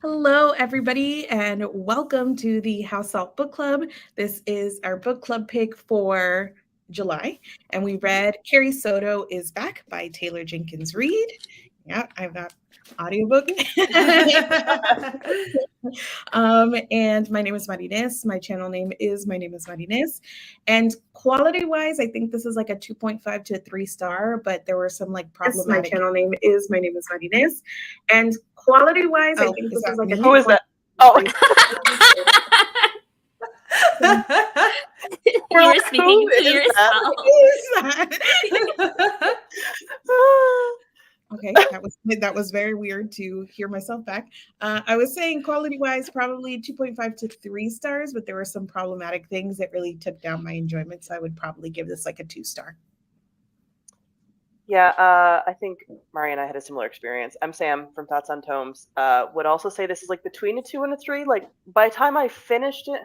Hello, everybody, and welcome to the House Salt Book Club. This is our book club pick for July, and we read Carrie Soto is Back by Taylor Jenkins Reid. Yeah, I've got audiobook. And my name is Marinés. My channel name is My Name is Marinés. And quality-wise, I think this is like a 2.5 to a 3-star, but there were some like problematic. My channel name is My Name is Marinés. And quality-wise, I think this is like a Who is that? Oh. You're speaking to yourself. Okay, that was very weird to hear myself back. I was saying quality-wise, probably 2.5 to 3 stars, but there were some problematic things that really took down my enjoyment, so I would probably give this like a 2-star. Yeah, I think Mari and I had a similar experience. I'm Sam from Thoughts on Tomes. Would also say this is like between a 2 and a 3. Like by the time I finished it,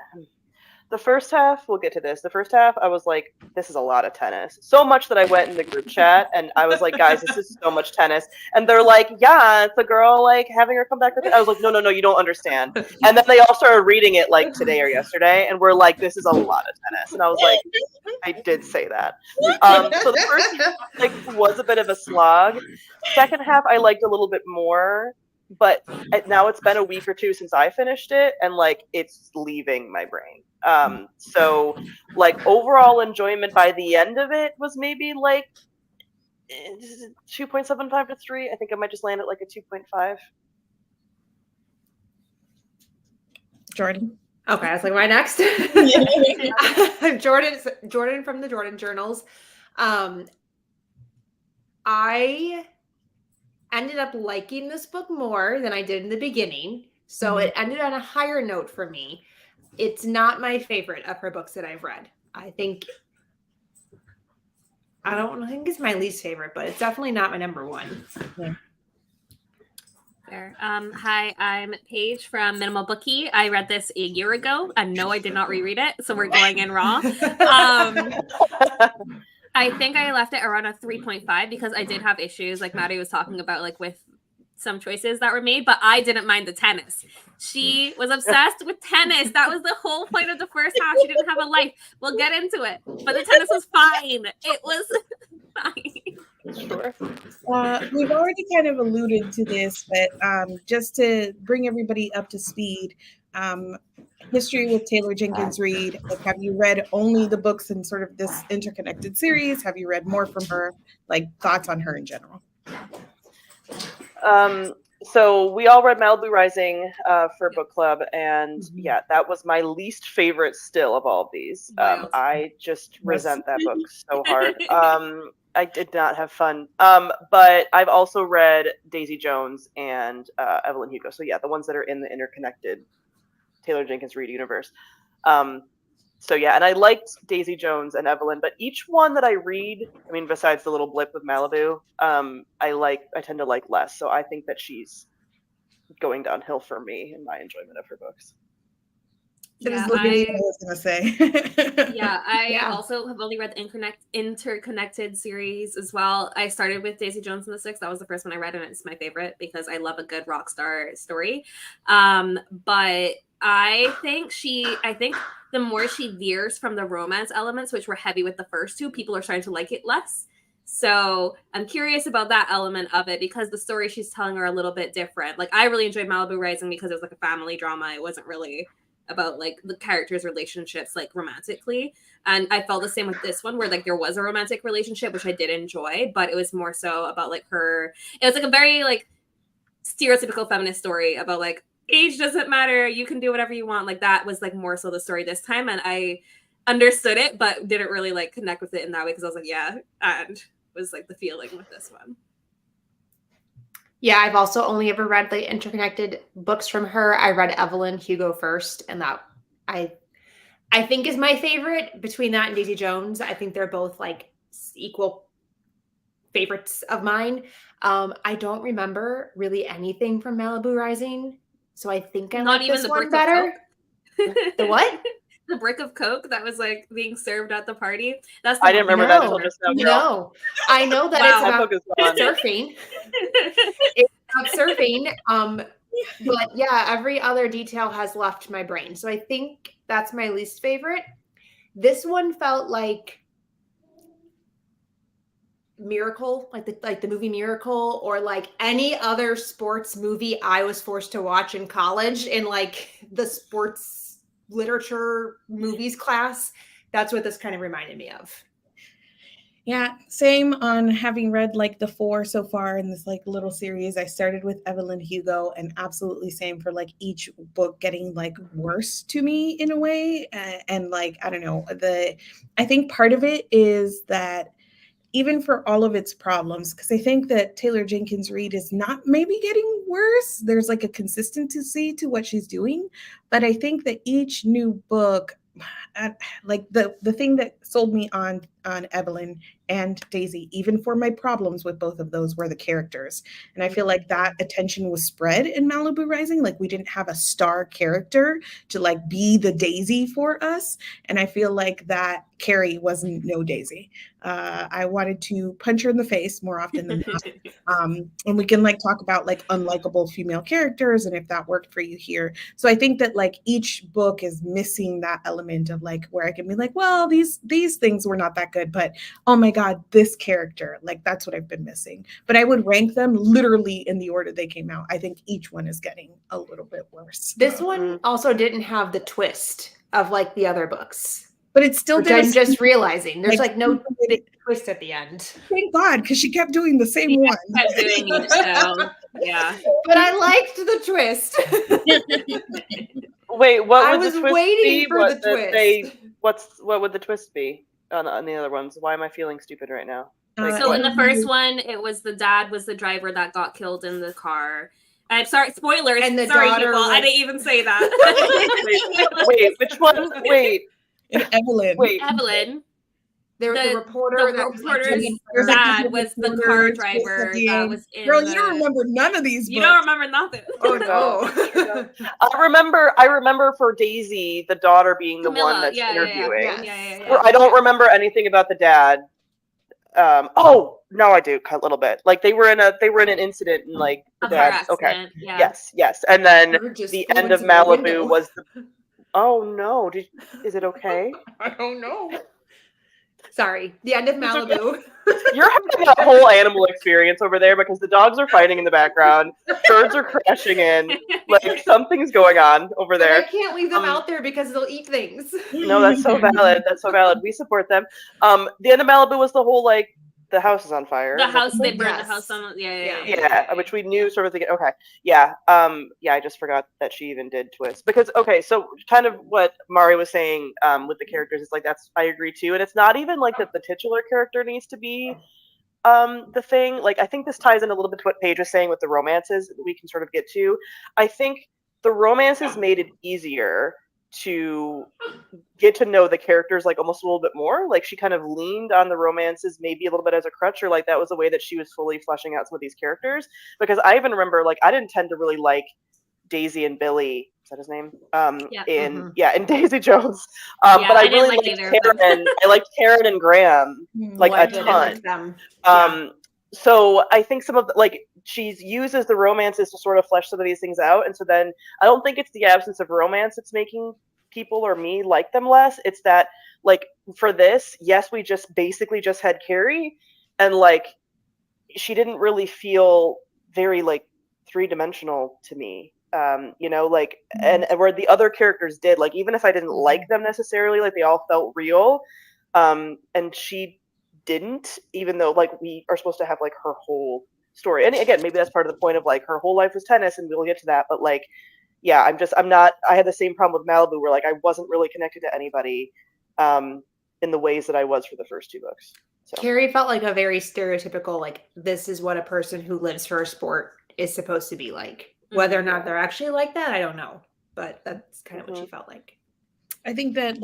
the first half, we'll get to this. The first half, I was like, this is a lot of tennis. So much that I went in the group chat and I was like, guys, this is so much tennis. And they're like, yeah, it's the girl like having her come back. I was like, no, you don't understand. And then they all started reading it like today or yesterday. And we're like, this is a lot of tennis. And I was like, I did say that. So the first half like was a bit of a slog. Second half, I liked a little bit more. But now it's been a week or two since I finished it, and like it's leaving my brain. So like overall enjoyment by the end of it was maybe like 2.75 to 3. I think I might just land at like a 2.5. Jordan. Okay, I was like, why next? Jordan from the Jordan Journals. I ended up liking this book more than I did in the beginning. So it ended on a higher note for me. It's not my favorite of her books that I've read. I think it's my least favorite, but it's definitely not my number one. Yeah. Fair. Hi, I'm Paige from Minimal Bookie. I read this a year ago, and no, I did not reread it, so we're going in raw. I think I left it around a 3.5 because I did have issues, like Maddie was talking about, like with some choices that were made, but I didn't mind the tennis. She was obsessed with tennis. That was the whole point of the first half. She didn't have a life. We'll get into it, but the tennis was fine. It was fine. Sure. We've already kind of alluded to this, but just to bring everybody up to speed, history with Taylor Jenkins Reid. Like, have you read only the books in sort of this interconnected series? Have you read more from her? Like, thoughts on her in general? So we all read Malibu Rising for book club, and yeah, that was my least favorite still of all of these. I just resent that book so hard. I did not have fun. But I've also read Daisy Jones and Evelyn Hugo. So yeah, the ones that are in the interconnected Taylor Jenkins Reid universe. So yeah, and I liked Daisy Jones and Evelyn, but each one that I read, I mean, besides the little blip with Malibu, I tend to like less. So I think that she's going downhill for me in my enjoyment of her books. I was gonna say. I also have only read the interconnected series as well. I started with Daisy Jones and the Six. That was the first one I read, and it's my favorite because I love a good rock star story. But I think the more she veers from the romance elements, which were heavy with the first two, people are starting to like it less. So I'm curious about that element of it because the story she's telling are a little bit different. Like I really enjoyed Malibu Rising because it was like a family drama. It wasn't really about like the characters' relationships like romantically. And I felt the same with this one where like there was a romantic relationship, which I did enjoy, but it was more so about like it was like a very like stereotypical feminist story about like age doesn't matter, you can do whatever you want. Like that was like more so the story this time, and I understood it but didn't really like connect with it in that way because I was like, yeah, and was like the feeling with this one. Yeah, I've also only ever read the interconnected books from her. I read Evelyn Hugo first, and that I think is my favorite. Between that and Daisy Jones, I think they're both like equal favorites of mine. I don't remember really anything from Malibu Rising, so I think I like this one better. The what? The brick of Coke that was like being served at the party. That's I didn't remember that until just now. No, I know that it's about surfing. It's about surfing. But yeah, every other detail has left my brain. So I think that's my least favorite. This one felt like Miracle, like the movie Miracle, or like any other sports movie I was forced to watch in college in like the sports literature movies class. That's what this kind of reminded me of. Yeah, same on having read like the 4 so far in this like little series. I started with Evelyn Hugo, and absolutely same for like each book getting like worse to me in a way. And like, I don't know, I think part of it is that even for all of its problems, because I think that Taylor Jenkins Reid is not maybe getting worse. There's like a consistency to what she's doing. But I think that each new book, like the thing that sold me on Evelyn and Daisy, even for my problems with both of those, were the characters. And I feel like that attention was spread in Malibu Rising. Like we didn't have a star character to like be the Daisy for us. And I feel like that Carrie wasn't no Daisy. I wanted to punch her in the face more often than not. And we can like talk about like unlikable female characters and if that worked for you here. So I think that like each book is missing that element of like where I can be like, well, these things were not that good, but oh my God, this character, like that's what I've been missing. But I would rank them literally in the order they came out. I think each one is getting a little bit worse. This one also didn't have the twist of like the other books. But it's still which I'm just realizing there's like no big twist at the end. Thank God, because she kept doing the same one. Kept doing each show. Yeah. But I liked the twist. Wait, what would I was the twist waiting be? for the twist. What would the twist be on the other ones? Why am I feeling stupid right now? Like, So in the first one, it was the dad was the driver that got killed in the car. I'm sorry, spoilers. And the sorry, daughter people. was... I didn't even say that. wait, which one? Wait. Evelyn. Wait. Evelyn. There was the reporter. The reporter's dad was the car driver that was in. Girl, you don't remember none of these books. You don't remember nothing. Oh no. I remember for Daisy, the daughter being the one that's interviewing. Yeah. I don't remember anything about the dad. Oh no, I do a little bit. Like they were in an incident and like the dad. Okay. Yeah. Yes. And then the end of Malibu was the. Oh no! Is it okay? I don't know. Sorry, the end of Malibu. You're having a whole animal experience over there because the dogs are fighting in the background, birds are crashing in, like something's going on over there. I can't leave them out there because they'll eat things. No, that's so valid. That's so valid. We support them. The end of Malibu was the whole like the house is on fire. The house they burned the house on. Yeah. Which we knew sort of thinking. Okay. Yeah. I just forgot that she even did twist because so kind of what Mari was saying with the characters is like I agree too, and it's not even like that the titular character needs to be the thing. Like I think this ties in a little bit to what Paige was saying with the romances that we can sort of get to. I think the romances made it easier to get to know the characters like almost a little bit more. Like she kind of leaned on the romances maybe a little bit as a crutch, or like that was the way that she was fully fleshing out some of these characters. Because I even remember like I didn't tend to really like Daisy and Billy. Is that his name? In Daisy Jones. But I really liked Karen. I liked Karen and Graham like a ton. So I think some of she uses the romances to sort of flesh some of these things out, and so then I don't think it's the absence of romance that's making people or me like them less. It's that like for this, yes, we just basically just had Carrie, and like she didn't really feel very like three-dimensional to me. And where the other characters did, like even if I didn't like them necessarily, like they all felt real. And she didn't, even though like we are supposed to have like her whole story. And again, maybe that's part of the point of like her whole life was tennis, and we'll get to that. But like, yeah, I had the same problem with Malibu where like I wasn't really connected to anybody in the ways that I was for the first two books. So. Carrie felt like a very stereotypical, like this is what a person who lives for a sport is supposed to be like. Whether or not they're actually like that, I don't know. But that's kind of what she felt like. I think that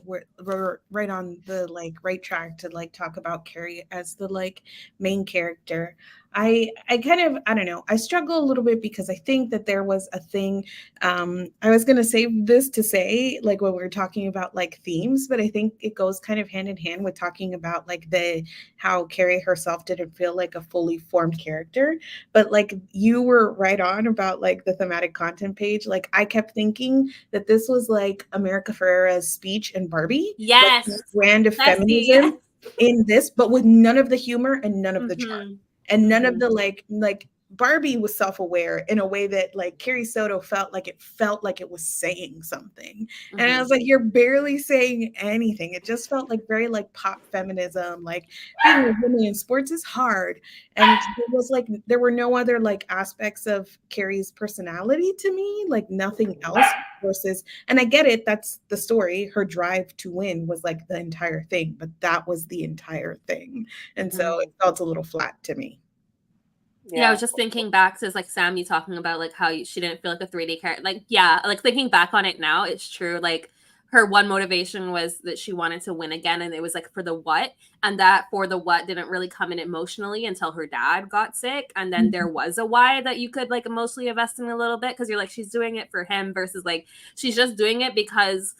we're right on the right track to talk about Carrie as the main character. I kind of, I don't know, I struggle a little bit because I think that there was a thing, I was going to save this to say, like when we were talking about like themes, but I think it goes kind of hand in hand with talking about like how Carrie herself didn't feel like a fully formed character. But like you were right on about like the thematic content page. Like I kept thinking that this was like America Ferrera's speech in Barbie. Yes. Like, brand of Bestie, feminism in this, but with none of the humor and none of the charm. And none of the like Barbie was self-aware in a way that like Carrie Soto felt like it was saying something. And I was like, you're barely saying anything. It just felt like very like pop feminism, like being a woman in sports is hard. And it was like there were no other like aspects of Carrie's personality to me, like nothing else versus, and I get it, that's the story. Her drive to win was like the entire thing, but that was the entire thing. And so it felt a little flat to me. Yeah, I was just thinking back to like Sam, you talking about like how she didn't feel like a 3D character. Like, yeah, like thinking back on it now, it's true. Like her one motivation was that she wanted to win again, and it was like for the what, and that for the what didn't really come in emotionally until her dad got sick, and then there was a why that you could like emotionally invest in a little bit because you're like she's doing it for him versus like she's just doing it because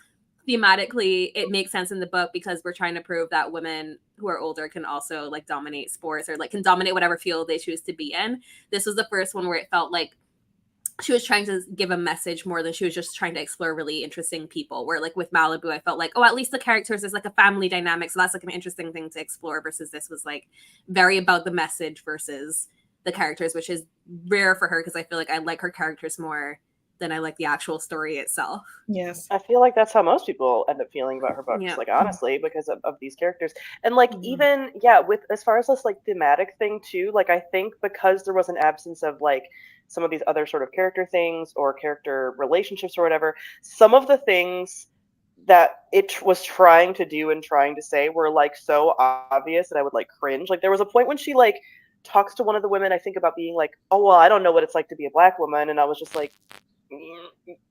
thematically it makes sense in the book because we're trying to prove that women who are older can also like dominate sports or like can dominate whatever field they choose to be in. This was the first one where it felt like she was trying to give a message more than she was just trying to explore really interesting people, where like with Malibu I felt like, oh, at least the characters, there's like a family dynamic, so that's like an interesting thing to explore, versus this was like very about the message versus the characters, which is rare for her because I feel like I like her characters more than I like the actual story itself. Yes. I feel like that's how most people end up feeling about her books, like honestly, because of these characters. And like even, with as far as this like thematic thing too, like I think because there was an absence of like some of these other sort of character things or character relationships or whatever, some of the things that it was trying to do and trying to say were like so obvious that I would like cringe. Like there was a point when she like talks to one of the women, I think, about being like, oh well, I don't know what it's like to be a black woman, and I was just like,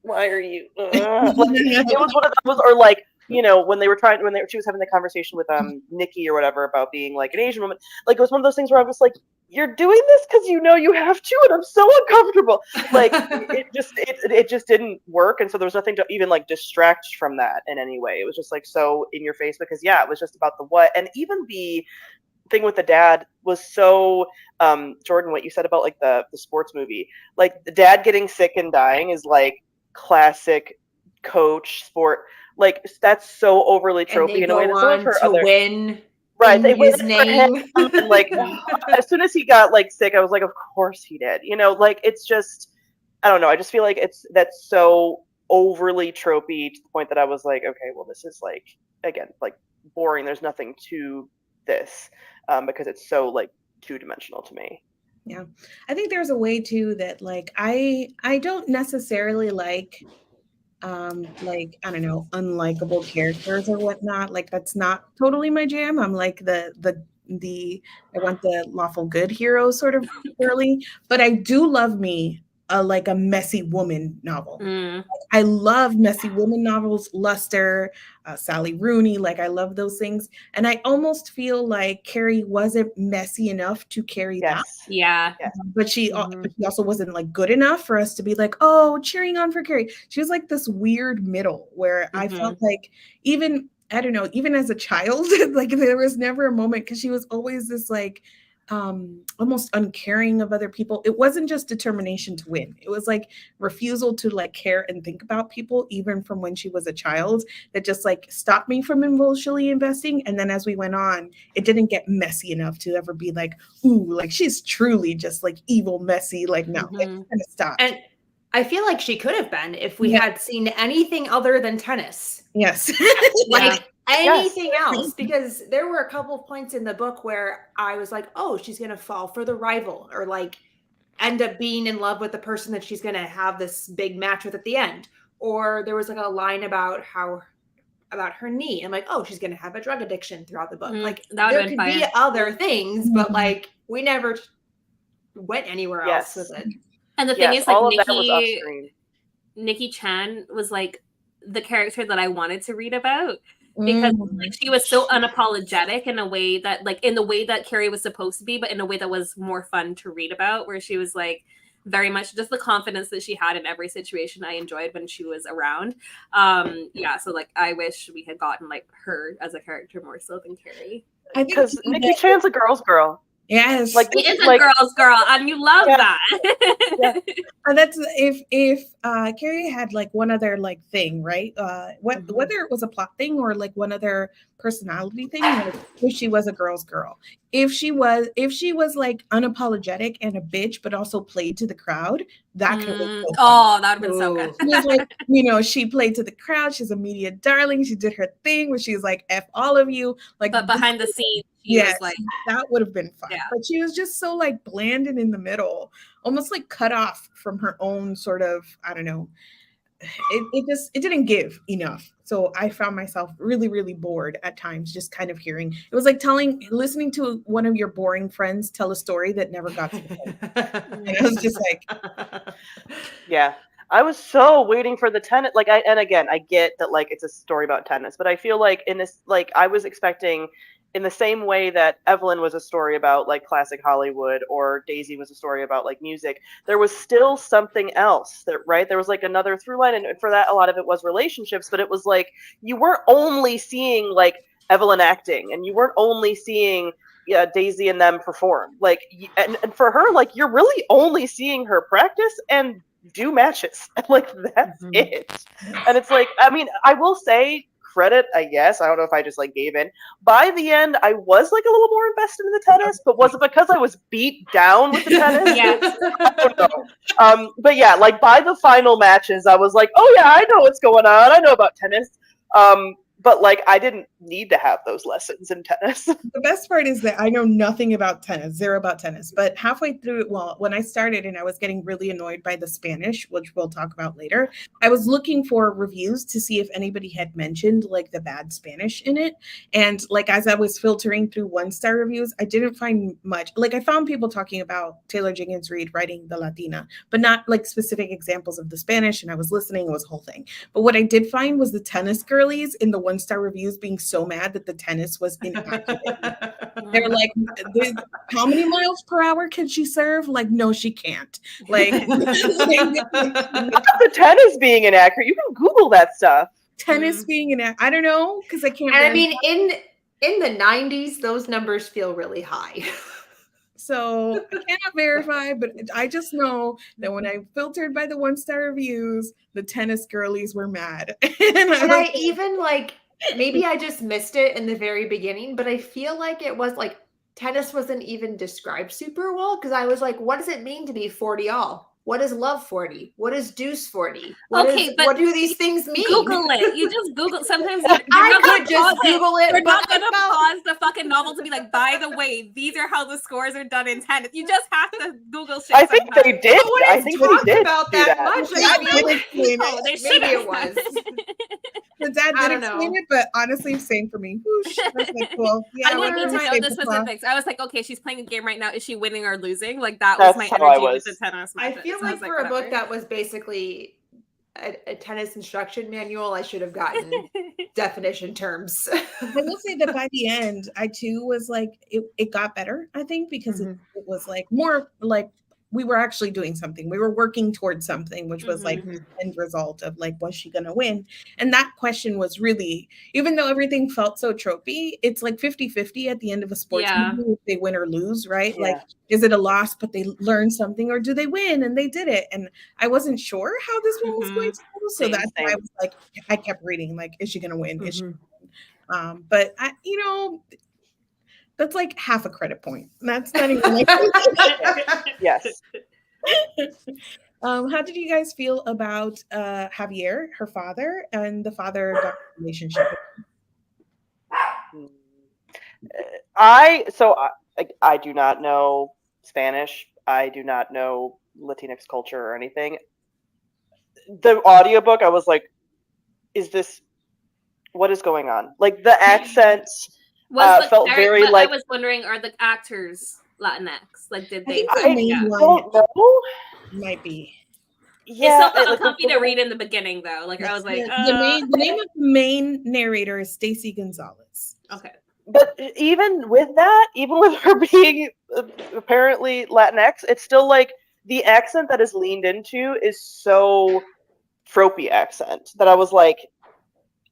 why are you like, it was one of those, or like, you know, when she was having the conversation with Nikki or whatever about being like an Asian woman, like it was one of those things where I was like, you're doing this because you know you have to, and I'm so uncomfortable. Like it just didn't work, and so there was nothing to even like distract from that in any way. It was just like so in your face because it was just about the what, and even the thing with the dad was so Jordan, what you said about like the sports movie, like the dad getting sick and dying is like classic coach sport, like that's so overly tropey in a way that some of her other win, right, they his name. and like as soon as he got like sick, I was like, of course he did, you know, like it's just, I don't know, I just feel like that's so overly tropey to the point that I was like, okay, well this is like, again, like boring, there's nothing to this, because it's so like two-dimensional to me. Yeah, I think there's a way too that like I don't necessarily like I don't know, unlikable characters or whatnot. Like that's not totally my jam. I'm like the I want the lawful good hero sort of early, but I do love me like a messy woman novel. I love messy woman novels, Luster, Sally Rooney, like I love those things. And I almost feel like Carrie wasn't messy enough to carry that. Yeah. But she also wasn't like good enough for us to be like, oh, cheering on for Carrie. She was like this weird middle where I felt like even, I don't know, even as a child, like there was never a moment because she was always this like almost uncaring of other people. It wasn't just determination to win. It was like refusal to like care and think about people, even from when she was a child, that just like stopped me from emotionally investing. And then as we went on, it didn't get messy enough to ever be like, ooh, like she's truly just like evil, messy. Like, no, it kind of stopped. And I feel like she could have been if we had seen anything other than tennis. Yes. Like anything else, because there were a couple of points in the book where I was like, oh, she's going to fall for the rival, or like end up being in love with the person that she's going to have this big match with at the end. Or there was like a line about her knee, and like, oh, she's going to have a drug addiction throughout the book. Like there could be other things, but like we never went anywhere else with it. And the thing is, like Nikki Chan was like the character that I wanted to read about. because like, she was so unapologetic in a way that like in the way that Carrie was supposed to be, but in a way that was more fun to read about, where she was like very much just the confidence that she had in every situation I enjoyed when she was around. So like I wish we had gotten like her as a character more so than Carrie. I think Because Nikki Chan's a girl's girl. Yes, Like she is a girl's girl, and you love that. And that's if Carrie had like one other like thing, right? Whether it was a plot thing or like one other personality thing, like if she was a girl's girl. If she was like unapologetic and a bitch, but also played to the crowd, that could have been so fun. That would have been so good. She was like, she played to the crowd. She's a media darling. She did her thing where she's like, F all of you. Like, but behind the scenes, she was like, that would have been fun. Yeah. But she was just so like bland and in the middle, almost like cut off from her own sort of, I don't know. It didn't give enough. So I found myself really, really bored at times, just kind of hearing. It was like listening to one of your boring friends tell a story that never got to the end. And I was just like, yeah. I was so waiting for the tennis. Like, and again, I get that like it's a story about tennis, but I feel like in this, like I was expecting, in the same way that Evelyn was a story about like classic Hollywood or Daisy was a story about like music, there was still something else right? There was like another through line. And for that, a lot of it was relationships, but it was like, you weren't only seeing like Evelyn acting and you weren't only seeing Daisy and them perform. Like, and for her, like you're really only seeing her practice and do matches. Like that's it. And it's like, I mean, I will say, credit, I guess. I don't know if I just like gave in. By the end, I was like a little more invested in the tennis, but was it because I was beat down with the tennis? I don't know. But yeah, like by the final matches, I was like, oh yeah, I know what's going on. I know about tennis. But like I didn't need to have those lessons in tennis. The best part is that I know nothing about tennis, zero about tennis, but halfway through it, well, when I started and I was getting really annoyed by the Spanish, which we'll talk about later, I was looking for reviews to see if anybody had mentioned like the bad Spanish in it. And like as I was filtering through 1-star reviews, I didn't find much. Like I found people talking about Taylor Jenkins Reid writing the Latina, but not like specific examples of the Spanish. And I was listening, it was a whole thing. But what I did find was the tennis girlies in the 1-star reviews being so mad that the tennis was inaccurate. They're like, how many miles per hour can she serve? Like, no, she can't. Like, the tennis being inaccurate. You can Google that stuff. Tennis being inaccurate. I don't know, because I can't. And I mean, in the 90s, those numbers feel really high. So I cannot verify, but I just know that when I filtered by the 1-star reviews, the tennis girlies were mad. And I even like, maybe I just missed it in the very beginning, but I feel like it was like tennis wasn't even described super well because I was like, what does it mean to be 40 all? What is love 40? What is deuce 40? What do these things mean? Google it. You just Google. Sometimes I could just Google it. You're not going to pause the fucking novel to be like, by the way, these are how the scores are done in tennis. You just have to Google shit. I think they did. I think they did about that much. Maybe it was. The dad did explain it, but honestly, same for me. Whoosh. I was like, well, yeah, I didn't need to know the specifics. I was like, okay, she's playing a game right now. Is she winning or losing? Like that was my energy with the tennis matches. I feel like for a book that was basically a tennis instruction manual, I should have gotten definition terms. I will say that by the end, I too was like, it got better, I think, because it was like more like we were actually doing something. We were working towards something, which was like the end result of like, was she going to win? And that question was really, even though everything felt so tropey, it's like 50-50 at the end of a sports movie if they win or lose, right? Yeah. Like, is it a loss, but they learned something, or do they win and they did it? And I wasn't sure how this one was going to go. So that's why I was like, I kept reading, like, is she going to win? Is she gonna win? But I, that's like half a credit point. That's not even like yes. How did you guys feel about Javier, her father, and the father-daughter relationship? I do not know Spanish. I do not know Latinx culture or anything. The audiobook, I was like, what is going on? Like the accents felt very like. I was wondering, are the actors Latinx? Like, did they? I don't know. Might be. Yeah, it still felt comfy to read in the beginning though. Like I was like, the name of the main narrator is Stacey Gonzalez. okay. But even with her being apparently Latinx, it's still like the accent that is leaned into is so tropey accent that I was like,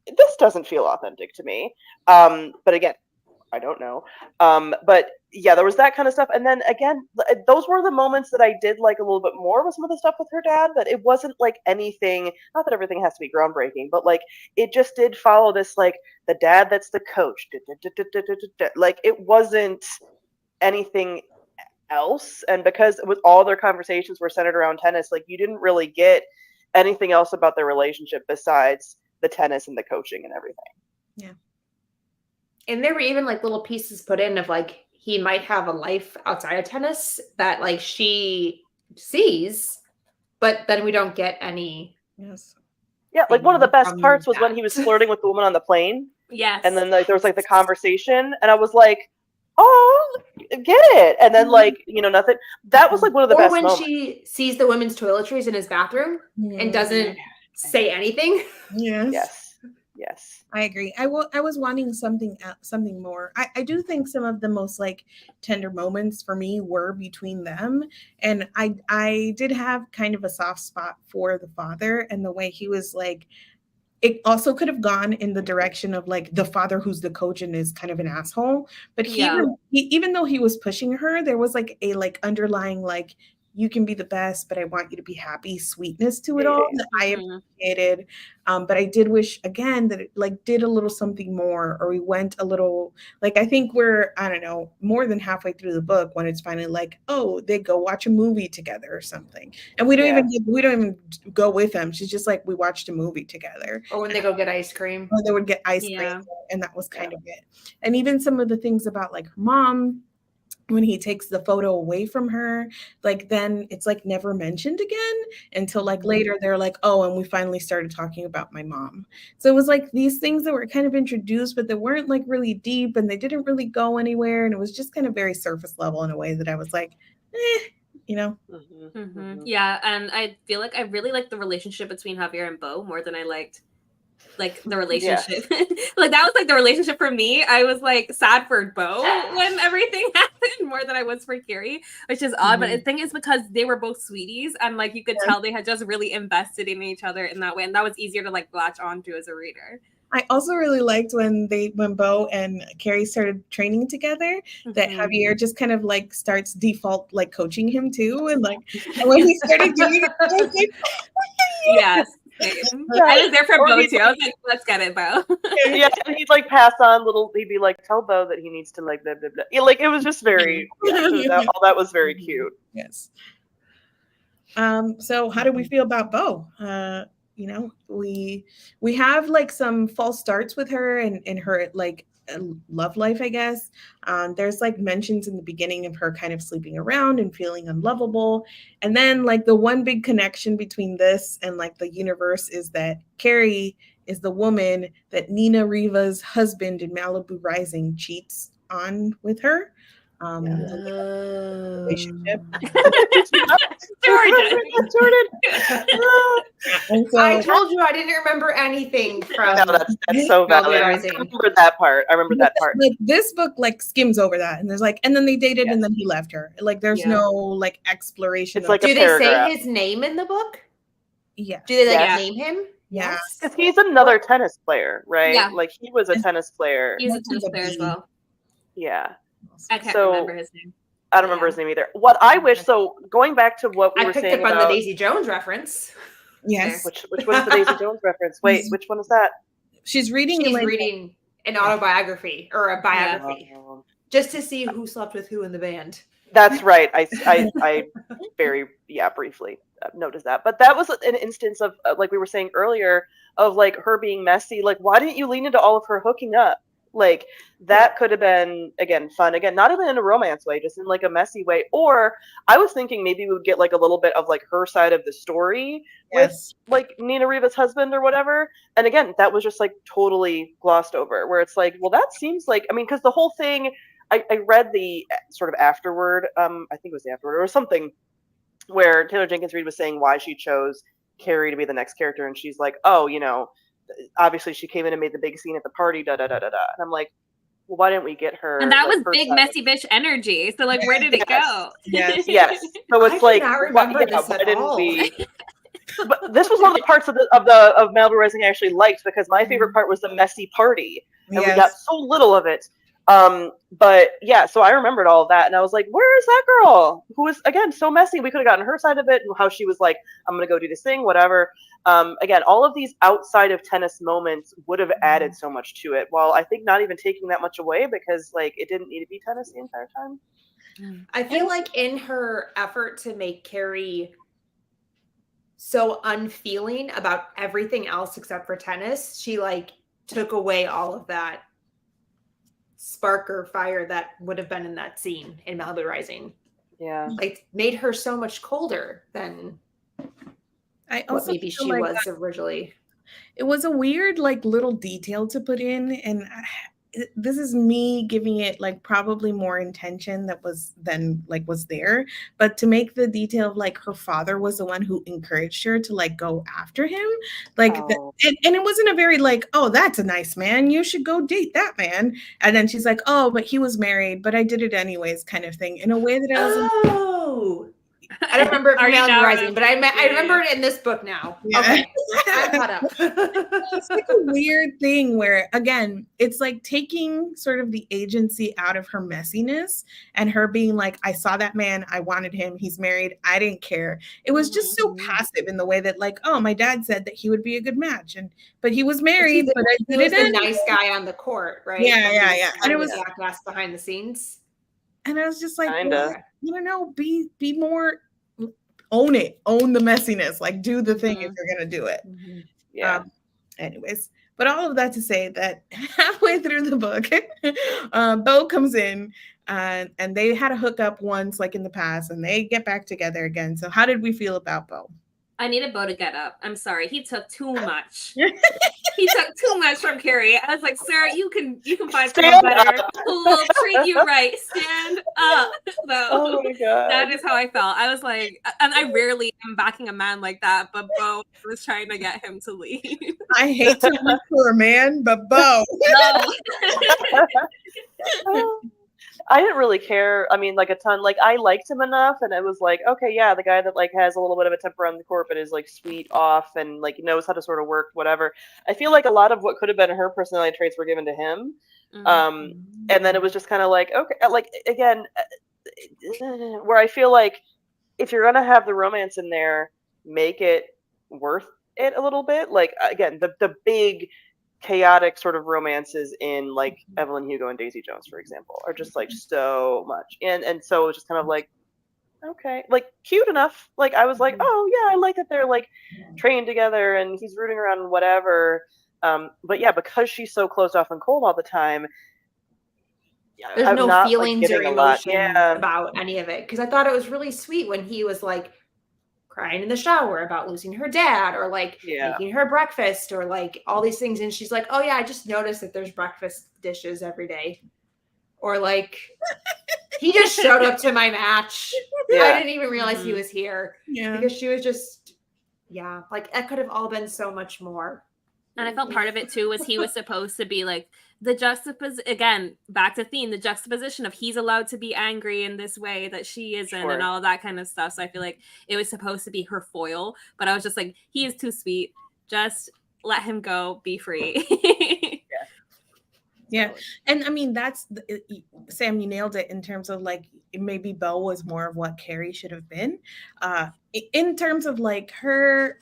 this doesn't feel authentic to me. But again, I don't know. But yeah, there was that kind of stuff. And then again, those were the moments that I did like a little bit more with some of the stuff with her dad, that it wasn't like anything, not that everything has to be groundbreaking, but like it just did follow this, like the dad that's the coach. Like it wasn't anything else. And because with all their conversations were centered around tennis, like you didn't really get anything else about their relationship besides the tennis and the coaching and everything. Yeah. And there were even like little pieces put in of like he might have a life outside of tennis that like she sees, but then we don't get any. Yes. Yeah, like one of the best parts was that. when he was flirting with the woman on the plane. Yes. And then like there was like the conversation, and I was like, "Oh, get it." And then like nothing. That was like one of the or best when moments. she sees the women's toiletries in his bathroom and doesn't say anything. Yes. I agree. I was wanting something more. I do think some of the most like tender moments for me were between them, and I did have kind of a soft spot for the father and the way he was like. It also could have gone in the direction of like the father who's the coach and is kind of an asshole, but even though he was pushing her, there was like a like underlying like you can be the best, but I want you to be happy sweetness to it all that I appreciated. But I did wish again that it like did a little something more, or we went a little like I think we're I don't know more than halfway through the book when it's finally like they go watch a movie together or something, and we don't even go with them. She's just like we watched a movie together, or when they go get ice cream, or they would get ice cream, and that was kind of it. And even some of the things about like her mom. When he takes the photo away from her, like then it's like never mentioned again until like later they're like, oh, and we finally started talking about my mom. So it was like these things that were kind of introduced, but they weren't like really deep and they didn't really go anywhere. And it was just kind of very surface level in a way that I was like, Yeah, and I feel like I really liked the relationship between Javier and Bo more than I liked like the relationship. Like that was like the relationship for me. I was like sad for Bo when everything happened more than I was for Carrie, which is odd. But the thing is because they were both sweeties and like you could tell they had just really invested in each other in that way. And that was easier to like latch onto as a reader. I also really liked when Bo and Carrie started training together, that Javier just kind of like starts default like coaching him too. And like and when he started doing it, I was like, yes. I was there for Bo too. I was like, let's get it, Bo. Yeah, and he'd like pass on he'd be like, tell Bo that he needs to like blah, blah, blah. Yeah, like it was just very all that was very cute. Yes. So how do we feel about Bo? We have like some false starts with her and her like love life, I guess. There's like mentions in the beginning of her kind of sleeping around and feeling unlovable. And then like the one big connection between this and like the universe is that Carrie is the woman that Nina Riva's husband in Malibu Rising cheats on with her. Relationship. Jordan. So, I told you I didn't remember anything from. No, that's so valid. I remember that part. Like this book like skims over that, and there's like, and then they dated, and then he left her. Like there's no like exploration. It's like do they say his name in the book? Yeah. Do they like name him? Yes. Because he's another tennis player, right? Yeah. Like he was a tennis player. He's a tennis player as well. Yeah. I can't remember his name. I don't remember his name either. What I wish, so going back to what we were saying I picked up on the Daisy Jones reference. Yes. Which one's the Daisy Jones reference? Wait, which one is that? She's reading an autobiography or a biography just to see who slept with who in the band. That's right. I very briefly noticed that. But that was an instance of like we were saying earlier of like her being messy. Like, why didn't you lean into all of her hooking up? Like that could have been again fun, again not even in a romance way, just in like a messy way. Or I was thinking maybe we would get like a little bit of like her side of the story with like Nina Riva's husband or whatever. And again, that was just like totally glossed over, where it's like, well, that seems like, I mean, because the whole thing, I read the sort of afterward, I think it was the afterward or something where Taylor Jenkins Reid was saying why she chose Carrie to be the next character, and she's like, oh, you know, obviously she came in and made the big scene at the party, da da da da da. And I'm like, well, why didn't we get her? And that like, was big messy bitch energy. So like, where did it go? Yes. Yes. So it's I like, do not remember this why at didn't all. we? But this was one of the parts of Malibu Rising I actually liked, because my favorite part was the messy party, and we got so little of it. But yeah, so I remembered all of that, and I was like, where is that girl who was, again, so messy? We could have gotten her side of it, and how she was like, I'm gonna go do this thing, whatever. Again, all of these outside of tennis moments would have added so much to it, while I think not even taking that much away, because like it didn't need to be tennis the entire time. I feel like in her effort to make Carrie so unfeeling about everything else except for tennis, she like took away all of that spark or fire that would have been in that scene in Malibu Rising. Yeah. Like made her so much colder than what maybe she was originally. It was a weird like little detail to put in, and this is me giving it like probably more intention that was there, but to make the detail of like her father was the one who encouraged her to like go after him, like and it wasn't a very like, oh, that's a nice man, you should go date that man, and then she's like, oh, but he was married, but I did it anyways, kind of thing, in a way that I was I don't remember it from Malibu Rising, but I remember it in this book now. Yeah. Okay, I'm caught up. It's like a weird thing where, again, it's like taking sort of the agency out of her messiness and her being like, I saw that man, I wanted him, he's married, I didn't care. It was just so passive in the way that like, oh, my dad said that he would be a good match, but he was married, but he was the nice guy on the court, right? Yeah. And it was jackass behind the scenes. And I was just like, well, I don't know, be more, own the messiness, like do the thing if you're gonna do it. Yeah. Anyways, but all of that to say that halfway through the book, Bo comes in and they had a hookup once, like in the past, and they get back together again. So how did we feel about Bo? I needed Bo to get up. I'm sorry, he took too much. He took too much from Carrie. I was like, Sarah, you can find someone better who will treat you right. Stand up. So oh my God. That is how I felt. I was like, and I rarely am backing a man like that, but Bo was trying to get him to leave. I hate to look for a man, but Bo. No. I didn't really care. I mean, like a ton. Like I liked him enough, and it was like, okay, yeah, the guy that like has a little bit of a temper on the court, but is like sweet off and like knows how to sort of work, whatever. I feel like a lot of what could have been her personality traits were given to him, and then it was just kind of like, okay, like again, where I feel like if you're gonna have the romance in there, make it worth it a little bit. Like again, the big chaotic sort of romances in like Evelyn Hugo and Daisy Jones, for example, are just like so much, and so it was just kind of like, okay, like cute enough. Like I was like, oh yeah, I like that they're like trained together and he's rooting around and whatever. But yeah, because she's so closed off and cold all the time, there's no not, feelings like, or emotion about any of it. Because I thought it was really sweet when he was like crying in the shower about losing her dad, or like making her breakfast, or like all these things, and she's like, oh yeah, I just noticed that there's breakfast dishes every day, or like he just showed up to my match. I didn't even realize he was here, because she was just like that could have all been so much more. And I felt part of it too was he was supposed to be like the juxtaposition, again, back to theme, the juxtaposition of he's allowed to be angry in this way that she isn't, and all of that kind of stuff. So I feel like it was supposed to be her foil, but I was just like, he is too sweet. Just let him go, be free. Yeah. And I mean, Sam, you nailed it in terms of like, maybe Bo was more of what Carrie should have been. In terms of like her,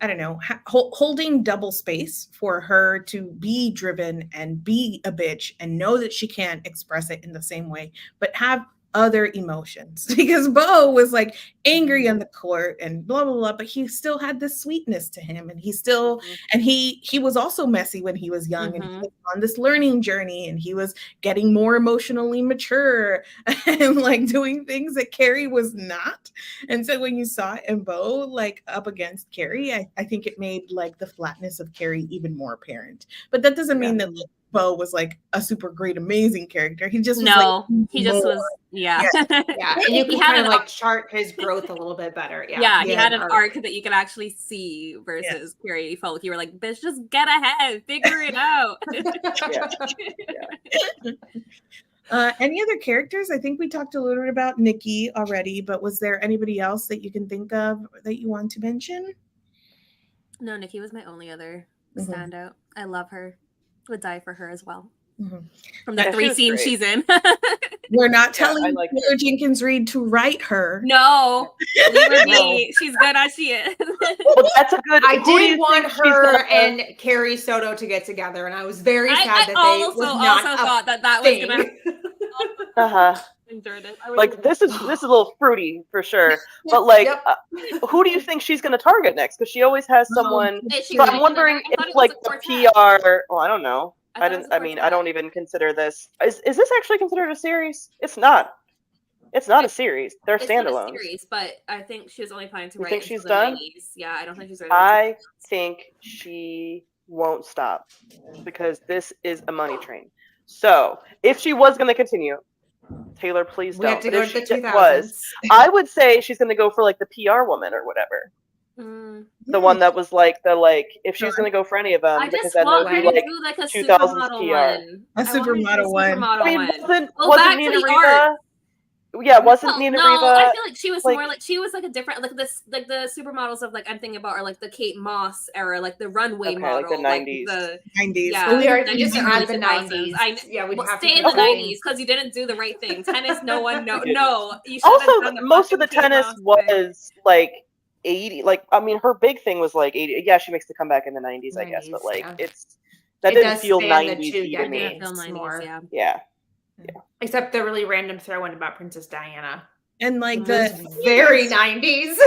I don't know, holding double space for her to be driven and be a bitch and know that she can't express it in the same way, but have other emotions, because Bo was like angry on the court and blah blah blah, but he still had this sweetness to him, and he still and he was also messy when he was young, and he was on this learning journey, and he was getting more emotionally mature and like doing things that Carrie was not. And so when you saw it in Bo like up against Carrie, I think it made like the flatness of Carrie even more apparent. But that doesn't mean that like, Bo was like a super great, amazing character. He just was No, like, he just more. was, yeah. Yeah, and you He can had kind of an like chart his growth a little bit better. Yeah, he Yeah. had an arc that you could actually see versus Carrie. You felt like you were like, bitch, just get ahead, figure it out. Any other characters? I think we talked a little bit about Nikki already, but was there anybody else that you can think of that you want to mention? No, Nikki was my only other Mhm. standout. I love her. Would die for her as well. Mhm. From the Yeah, 3 she was scenes great. she's in. We're not Yeah, telling I like Taylor her. Jenkins Reid to write her. No, leave her No. be. She's good as she is. Well, that's a good. I who do you did want think she's her gonna- and Carrie Soto to get together, and I was very sad I that they also was not a thought that was thing. gonna Uh-huh. enjoyed it. Like this is a little fruity for sure, but like, Yep. who do you think she's gonna target next? Because she always has someone. Is she So I'm writing wondering another? I thought if it was like a the quartet. PR. Well, I don't know. I I thought it didn't. was a I mean, I quartet. don't even consider this. Is this actually considered a series? It's not. It's not a series. They're It's not a standalones. series, but I think she was only planning to You write think until she's the done? 90s. Yeah, I don't think she's ready. I think she won't stop because this is a money train. So if she was going to continue, Taylor, please We don't. have to But go if to the she 2000s. was, I would say she's going to go for like the PR woman or whatever. The one that was like if she was going to go for any of them, I because just then want there'd her be to like do like a 2000s supermodel PR. one. A supermodel one. I mean, wasn't back to Nina the Riva? art. Yeah, wasn't Nina no, Riva? I feel like she was like- more like she was like a different like this like the supermodels of like I'm thinking about are like the Kate Moss era, like the runway Okay, model, like the 90s. the 90s. yeah, Well, we are 90s just and at early the 2000s. 90s. Yeah, we'd have to stay in do the something. 90s because you didn't do the right thing. Tennis, no one, no, You didn't. no. You should have Also, done the most of the fucking Kate tennis Moss thing. was like 80. Like, I mean, her big thing was like 80. Yeah, she makes the comeback in the 90s, I guess, but 90s, like yeah. that It didn't does feel span the 90s two to me. decades. Feel 90s, more. yeah. Yeah. Except the really random throw in about Princess Diana. And like It was very 90s.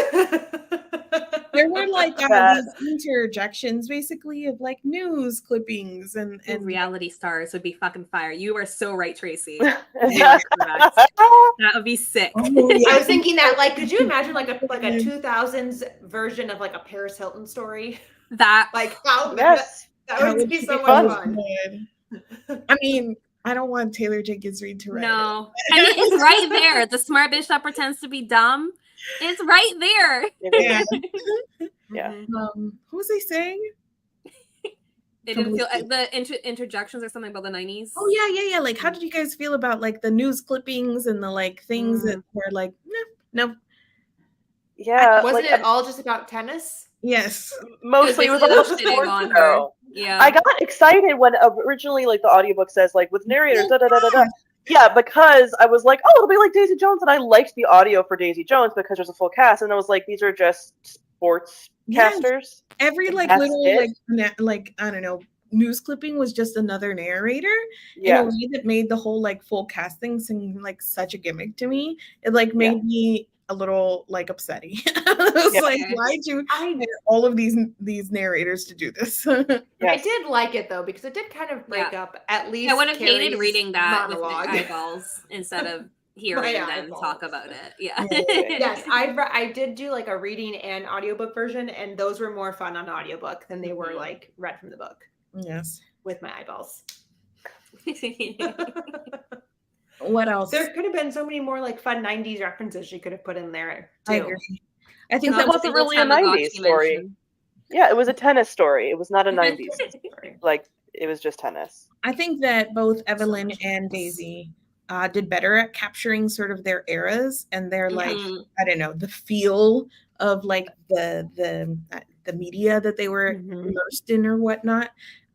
there were like That- these interjections basically of like news clippings and reality stars would be fucking fire. You are so right, Tracy. Yeah. That would be sick. Oh, yeah. I was thinking that, like, could you imagine like a 2000s version of like a Paris Hilton story? That Like how Yes. that would be so much fun. fun. I mean, I don't want Taylor Jenkins Reid to write it. no. I mean, it's right there. The smart bitch that pretends to be dumb. It's right there. Yeah. Yeah. Mhm. What was I saying? It didn't feel the interjections or something about the 90s. Oh yeah. Like, how did you guys feel about like the news clippings and the like things that were like, no. Yeah. Wasn't like, it all just about tennis? Yes. mostly it was Basically all shitting sports on her. though. Yeah. I got excited when originally like the audiobook says like with narrators da da da da da. Yeah, because I was like, oh, it'll be like Daisy Jones, and I liked the audio for Daisy Jones because there's a full cast, and I was like, these are just sports Yes. casters. Every like That's little it? like I don't know, news clipping was just another narrator in Yeah, a way that made the whole like full casting seem like such a gimmick to me. It like made me a little like upsetting. I was Yeah. like, why'd you hire all of these narrators to do this? I yes. did like it though because it did kind of break up at least. I would have hated Carrie's reading that monologue. with my eyeballs instead of hearing them eyeballs. talk about it. Yeah. Yes, I did do like a reading and audiobook version, and those were more fun on audiobook than they were like read from the book Yes. with my eyeballs. What else? There could have been so many more like fun 90s references she could have put in there too. I agree. I think That that was wasn't really a 90s story. Yeah, it was a tennis story. It was not a 90s story. Like, it was just tennis. I think that both Evelyn and Daisy did better at capturing sort of their eras and their like I don't know, the feel of like the media that they were immersed in or whatnot.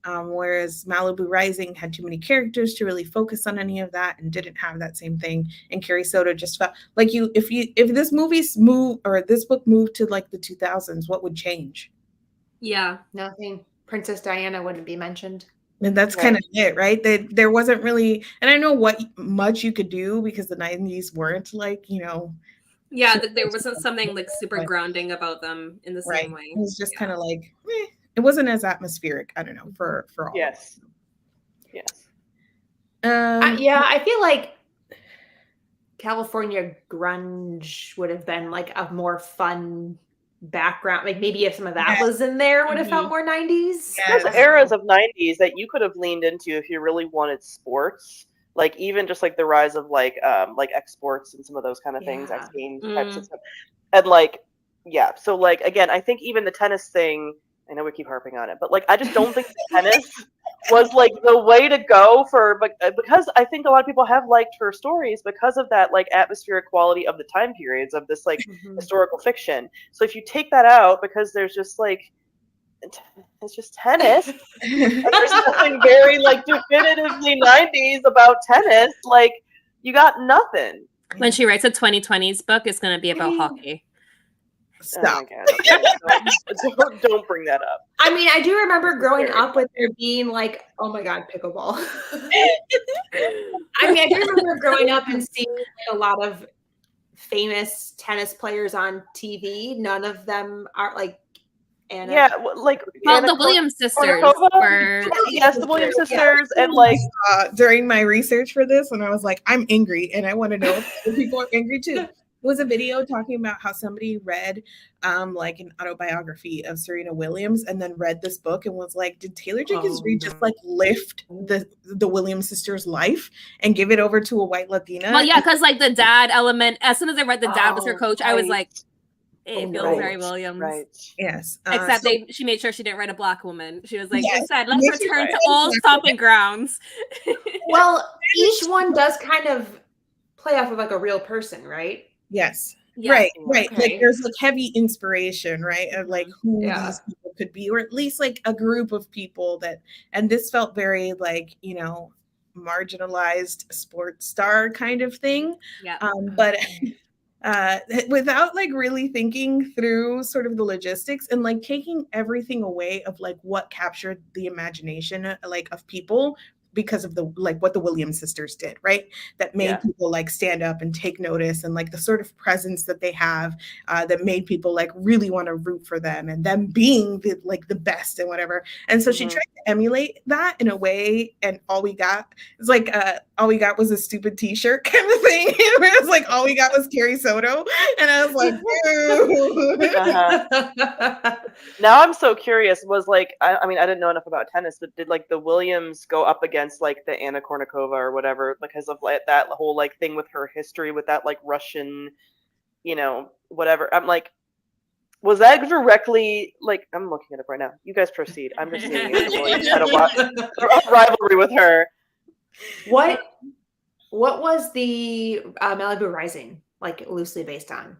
Whereas Malibu Rising had too many characters to really focus on any of that and didn't have that same thing. And Carrie Soto just felt like if this movie's moved or this book moved to like the 2000s, what would change? Yeah. Nothing. Princess Diana wouldn't be mentioned. And that's kind of it, right? There wasn't really, and I know what much you could do because the 90s weren't like, Yeah, there wasn't something like super grounding about them in the same way. It was just kind of like, it wasn't as atmospheric. I don't know for all. Yes. Yeah, I feel like California grunge would have been like a more fun background, like maybe if some of that was in there, would have felt more 90s. There's eras of 90s that you could have leaned into if you really wanted sports. Like even just like the rise of like exports and some of those kind of things, X Games types of stuff. And like, yeah. So like again, I think even the tennis thing, I know we keep harping on it, but like I just don't think tennis was like the way to go for, but because I think a lot of people have liked her stories because of that like atmospheric quality of the time periods of this like historical fiction. So if you take that out, because there's just like it's just tennis, and there's nothing very like definitively 90s about tennis, like you got nothing. When she writes a 2020s book, it's going to be about hockey. Stop. Oh my God. Don't bring that up. I mean, I do remember growing up with there being like, oh my God, pickleball. I mean, I do remember growing up and seeing like a lot of famous tennis players on TV. None of them are like Anna. Yeah, like the Williams sisters were. Yes, the Williams sisters, and like during my research for this, and I was like, I'm angry, and I want to know if other people are angry too. It was a video talking about how somebody read like an autobiography of Serena Williams and then read this book and was like, did Taylor Jenkins Reid just like lift the Williams sisters' life and give it over to a white Latina? Well, yeah, because like the dad element, as soon as I read the dad was her coach, I was like, it feels very Williams. Right. Yes. Except she made sure she didn't write a black woman. She was like, instead, let's return to old stomping grounds. Well, each one does kind of play off of like a real person, right? Yes. Yes. Right. Okay. Like there's like heavy inspiration, right? Of like who these people could be, or at least like a group of people that, and this felt very like, you know, marginalized sports star kind of thing. Yeah. But without like really thinking through sort of the logistics and like taking everything away of like what captured the imagination like of people because of the like what the Williams sisters did, right? That made people like stand up and take notice, and like the sort of presence that they have that made people like really want to root for them and them being the best and whatever. And so she tried to emulate that in a way, and all we got is like all we got was a stupid t-shirt kind of thing. It was like all we got was Carrie Soto, and I was like Now I'm so curious, was like I mean I didn't know enough about tennis, but did like the Williams go up against like the Anna Kournikova or whatever because of like that whole like thing with her history with that like Russian, you know, whatever? I'm like, was that directly like, I'm looking it up right now. You guys proceed. I'm just seeing it. Had a rivalry with her. What was the Malibu Rising like loosely based on?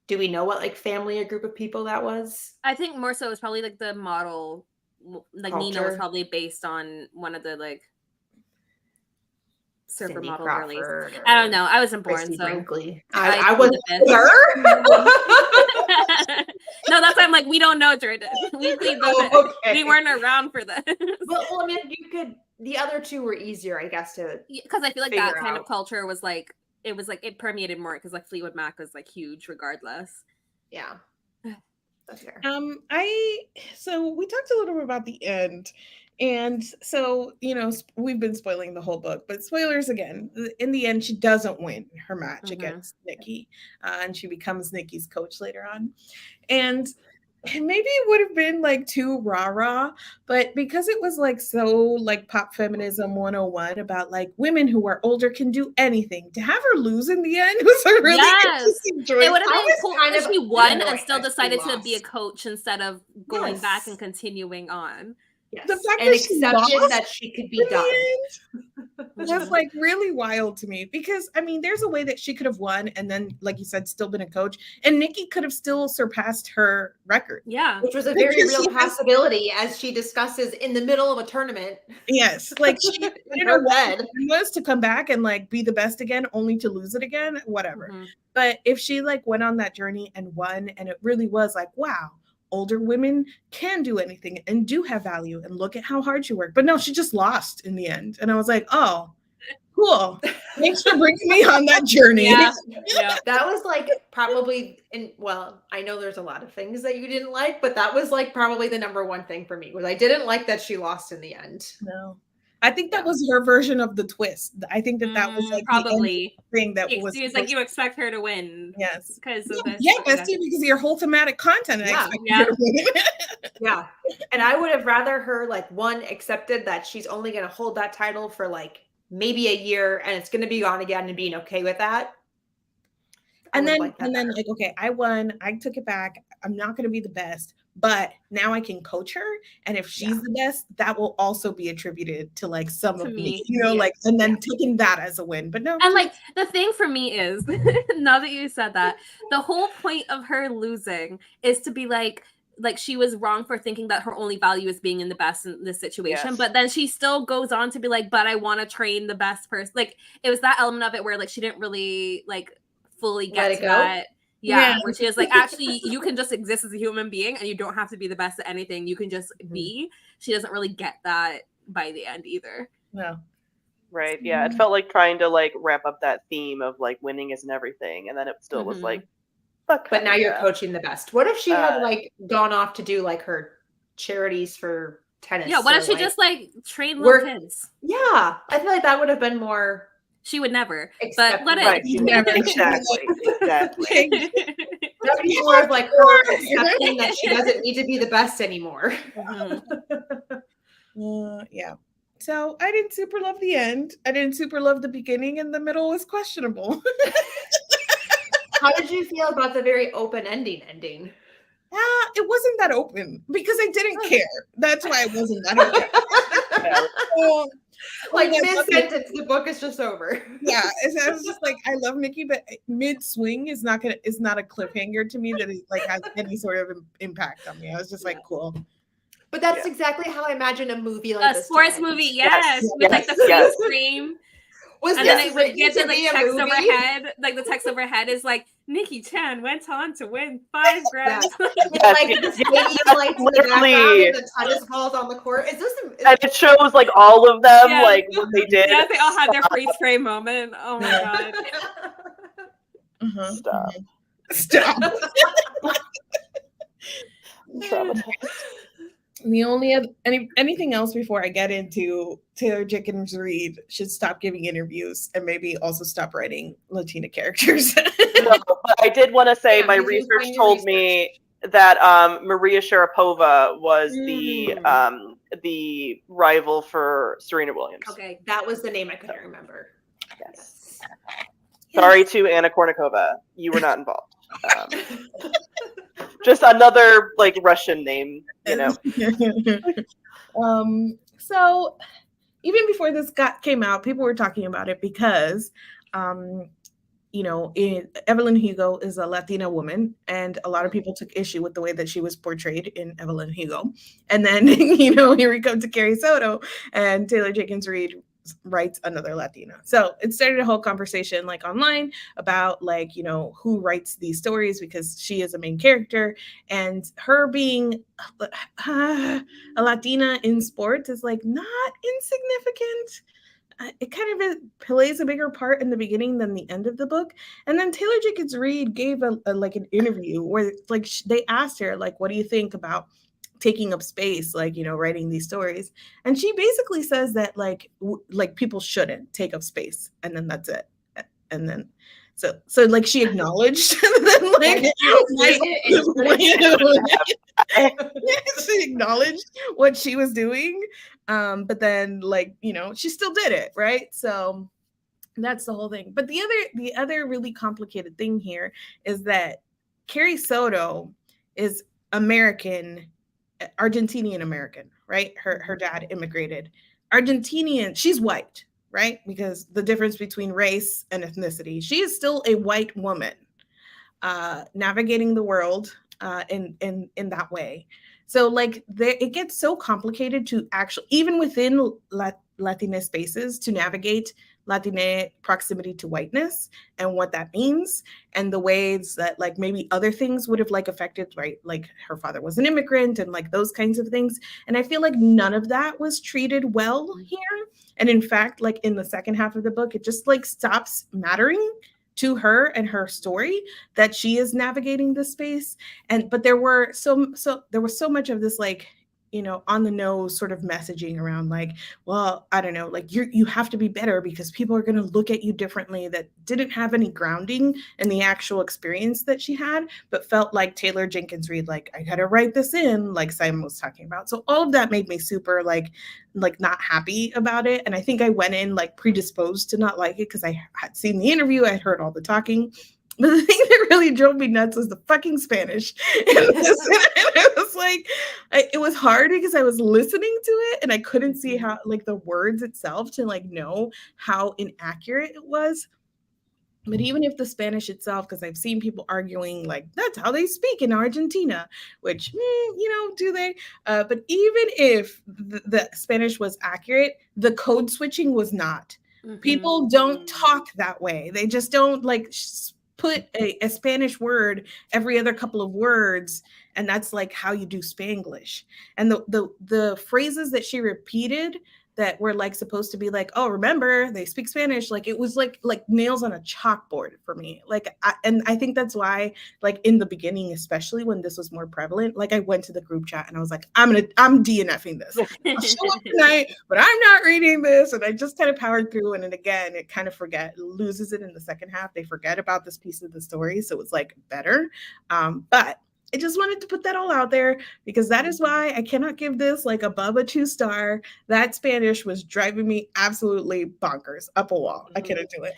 Do we know what like family or group of people that was? I think more so it was probably like the model, like culture. Nina was probably based on one of the like surfer Cindy model Crawford girlies. I don't know. I wasn't born, Christy so Brinkley. I wasn't her. No, that's why I'm like, we don't know, Jordan. We weren't around for that. Well, I mean, you could. The other two were easier, I guess, to because I feel like that kind of culture was like it permeated more because like Fleetwood Mac was like huge regardless. Yeah. That's fair. So we talked a little bit about the end, and so you know we've been spoiling the whole book, but spoilers again. In the end, she doesn't win her match against Nikki, and she becomes Nikki's coach later on, and maybe it would have been like too rah-rah, but because it was like so like pop feminism 101 about like women who are older can do anything, to have her lose in the end was a really interesting choice. It would have been cool if she won and still decided to be a coach instead of going back and continuing on. Yes. The fact and that she accepted that she could be done. That's like really wild to me, because I mean there's a way that she could have won and then, like you said, still been a coach, and Nikki could have still surpassed her record. Yeah, which was a very real possibility, as she discusses in the middle of a tournament. Yes, like she in her head was to come back and like be the best again, only to lose it again, whatever. But if she like went on that journey and won, and it really was like, wow, older women can do anything and do have value, and look at how hard she worked. But no, she just lost in the end. And I was like, oh, cool. Thanks for bringing me on that journey. Yeah. That was like probably, well, I know there's a lot of things that you didn't like, but that was like probably the number one thing for me, was I didn't like that she lost in the end. No. I think that was her version of the twist. I think that was like probably the thing that was. It's like you expect her to win. Yes, because of this. Yeah, bestie, because of your whole thematic content. Yeah, yeah. And I would have rather her like accepted that she's only going to hold that title for like maybe a year, and it's going to be gone again, and being okay with that. And then like, okay, I won. I took it back. I'm not going to be the best, but now I can coach her. And if she's the best, that will also be attributed to like some of me, you know, like, and then taking that as a win. But no. And like the thing for me is, now that you said that, the whole point of her losing is to be like she was wrong for thinking that her only value is being in the best in this situation. Yes. But then she still goes on to be like, but I want to train the best person. Like it was that element of it where like she didn't really like fully get to that. Yeah, where she was like, actually, you can just exist as a human being and you don't have to be the best at anything. You can just be. She doesn't really get that by the end either. No. Right. Yeah. It felt like trying to like wrap up that theme of like winning isn't everything. And then it still was like, fuck. But now you're coaching the best. What if she had like gone off to do like her charities for tennis? Yeah. What if she just like trained little kids? Yeah. I feel like that would have been more. She would never, but let it. Right, exactly. That'd be more of like her accepting that she doesn't need to be the best anymore. Yeah. So I didn't super love the end. I didn't super love the beginning, and the middle was questionable. How did you feel about the very open ending? It wasn't that open because I didn't care. That's why it wasn't that open. Like mid-sentence, the book is just over. Yeah, I was just like, I love Nikki, but mid-swing is not a cliffhanger to me that it like has any sort of impact on me. I was just like, cool. But that's exactly how I imagine a movie like this. A sports movie, yes. With like the freeze frame. And then it would get the like text overhead. Like the text overhead is like, Nikki Chan went on to win $5 grand. Like the stadium lights in the background and the tennis balls on the court. And it shows like all of them, like what they did. Yeah, they all had their freeze frame moment. Oh my god. Stop. The only anything else before I get into Taylor Jenkins Reid should stop giving interviews and maybe also stop writing Latina characters. No, but I did want to say my research told me that Maria Sharapova was the rival for Serena Williams. Okay, that was the name I couldn't remember. Yes. Sorry to Anna Kournikova, you were not involved. Just another like Russian name, you know. So even before this came out, people were talking about it because you know, Evelyn Hugo is a Latina woman, and a lot of people took issue with the way that she was portrayed in Evelyn Hugo. And then, you know, here we come to Carrie Soto, and Taylor Jenkins Reid writes another Latina. So it started a whole conversation like online about like, you know, who writes these stories, because she is a main character, and her being a Latina in sports is like not insignificant. It kind of plays a bigger part in the beginning than the end of the book. And then Taylor Jenkins Reid gave a like an interview where like they asked her like, what do you think about taking up space, like, you know, writing these stories? And she basically says that like people shouldn't take up space, and then that's it. And then so like she acknowledged that like she acknowledged what she was doing, but then like, you know, she still did it, right? So that's the whole thing. But the other really complicated thing here is that Carrie Soto is Argentinian American, right? Her dad immigrated. Argentinian, she's white, right? Because the difference between race and ethnicity. She is still a white woman navigating the world in that way. So like it gets so complicated to actually, even within Latina spaces, to navigate Latina proximity to whiteness and what that means, and the ways that like maybe other things would have like affected, right? Like her father was an immigrant and like those kinds of things. And I feel like none of that was treated well here. And in fact, like in the second half of the book, it just like stops mattering to her and her story that she is navigating this space. But there was so much of this like on the nose sort of messaging around like, well, I don't know, like you have to be better because people are going to look at you differently, that didn't have any grounding in the actual experience that she had, but felt like Taylor Jenkins Reid, like, I got to write this in, like Simon was talking about. So all of that made me super like not happy about it. And I think I went in like predisposed to not like it because I had seen the interview, I had heard all the talking. But the thing that really drove me nuts was the fucking Spanish. And it was like, it was hard because I was listening to it and I couldn't see how, like, the words itself to like know how inaccurate it was. But even if the Spanish itself, because I've seen people arguing like that's how they speak in Argentina, which, do they? But even if the Spanish was accurate, the code switching was not. People don't talk that way. They just don't like put a Spanish word every other couple of words, and that's like how you do Spanglish. And the phrases that she repeated that were like supposed to be like, oh, remember they speak Spanish, like it was like nails on a chalkboard for me. Like and I think that's why, like in the beginning, especially when this was more prevalent, like I went to the group chat and I was like, I'm DNFing this. I'll show up tonight, but I'm not reading this. And I just kind of powered through, and then again it kind of loses it in the second half. They forget about this piece of the story, so it's like better, but I just wanted to put that all out there because that is why I cannot give this like above a 2-star. That Spanish was driving me absolutely bonkers, up a wall. I couldn't do it.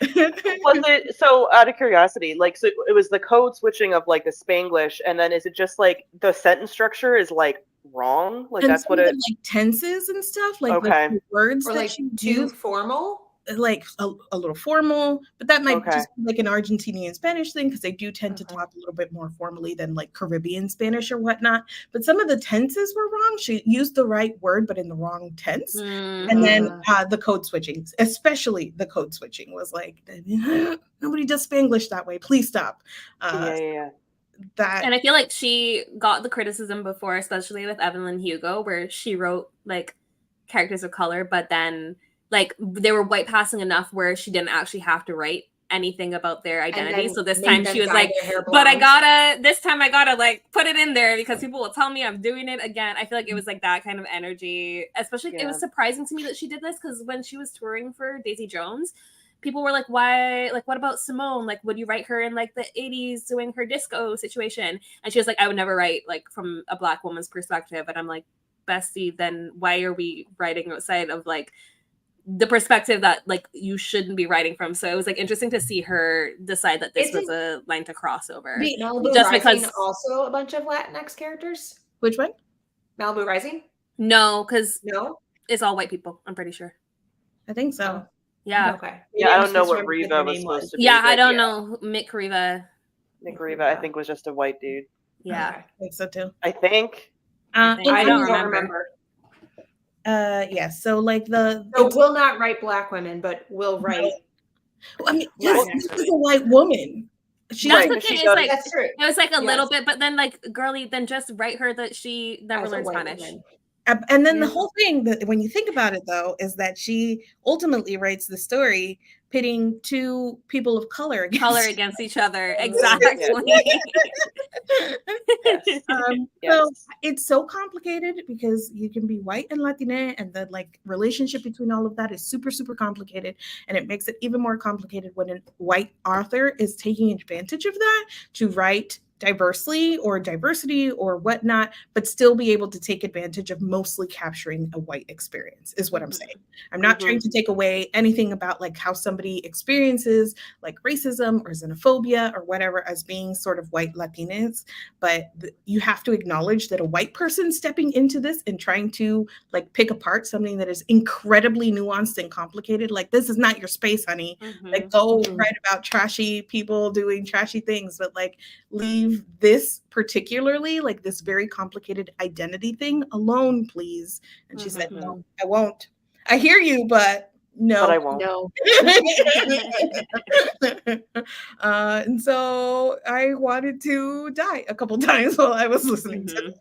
Was it, so out of curiosity, like, so it was the code switching of like the Spanglish, and then is it just like the sentence structure is like wrong? Like, and that's what it, like tenses and stuff, like the words or that like she too formal. Like a little formal, but that might just be like an Argentinian Spanish thing because they do tend to talk a little bit more formally than like Caribbean Spanish or whatnot. But some of the tenses were wrong. She used the right word, but in the wrong tense. And then the code switching, especially the code switching, was like, nobody does Spanglish that way. Please stop. That, and I feel like she got the criticism before, especially with Evelyn Hugo, where she wrote like characters of color, but then like they were white passing enough where she didn't actually have to write anything about their identity. So this time she was like, but this time I gotta like put it in there because people will tell me I'm doing it again. I feel like it was like that kind of energy, especially it was surprising to me that she did this because when she was touring for Daisy Jones, people were like, why, like, what about Simone? Like, would you write her in like the 80s doing her disco situation? And she was like, I would never write like from a Black woman's perspective. And I'm like, bestie, then why are we writing outside of like the perspective that like you shouldn't be writing from? So it was like interesting to see her decide that this was a line to cross over. Just because also a bunch of Latinx characters. Which one? Malibu Rising? No, because it's all white people. I'm pretty sure. I think so. Yeah. Okay. Yeah, I don't know what Riva was supposed to be. Yeah, I don't know. Mick Riva. Mick Riva, I think, was just a white dude. Yeah, I think so too. I think. I don't remember. Yes. So like will not write Black women, but will write. I mean, this is a white woman. That's okay. It's like, that's true. It was like a little bit, but then like girly, then just write her that she never learned Spanish. And then the whole thing, that when you think about it, though, is that she ultimately writes the story pitting two people of color against each other. Exactly. So it's so complicated because you can be white and Latina, and the like relationship between all of that is super, super complicated. And it makes it even more complicated when a white author is taking advantage of that to write diversely or diversity or whatnot, but still be able to take advantage of mostly capturing a white experience is what I'm saying. I'm not trying to take away anything about like how somebody experiences like racism or xenophobia or whatever as being sort of white Latinas, but you have to acknowledge that a white person stepping into this and trying to like pick apart something that is incredibly nuanced and complicated, like this is not your space, honey. Like go write about trashy people doing trashy things, but like leave this particularly like this very complicated identity thing alone, please. And she said, no, I won't. I hear you, but no. But I won't. No. And so I wanted to die a couple times while I was listening to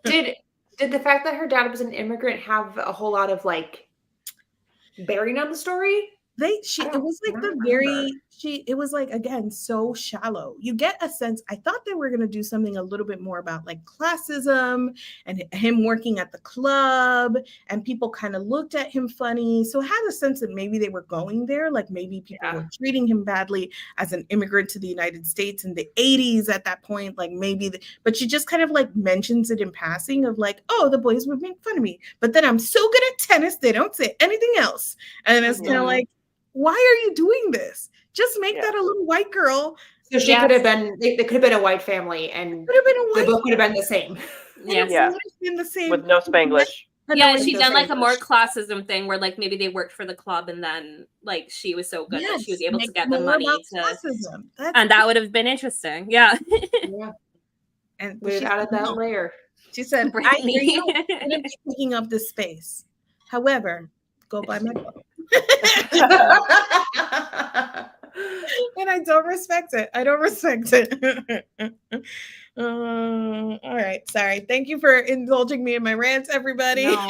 it. Did the fact that her dad was an immigrant have a whole lot of like bearing on the story? It was like the very it was like, again, so shallow. You get a sense, I thought they were going to do something a little bit more about like classism and him working at the club, and people kind of looked at him funny. So I had a sense that maybe they were going there, like maybe people were treating him badly as an immigrant to the United States in the 80s at that point, like maybe, but she just kind of like mentions it in passing of like, oh, the boys would make fun of me, but then I'm so good at tennis, they don't say anything else. And it's kind of like, why are you doing this? Just make that a little white girl. So she could have been, they could have been a white family, and the book would have been the same. Been the same with no Spanglish. Yeah, she done like a more classism thing where like maybe they worked for the club, and then like she was so good that she was able to get the money and that would have been interesting. Yeah. And we added that layer. She said, I wouldn't be picking up this space. However, go buy my book. And I don't respect it. All right. Sorry. Thank you for indulging me in my rants, everybody. No,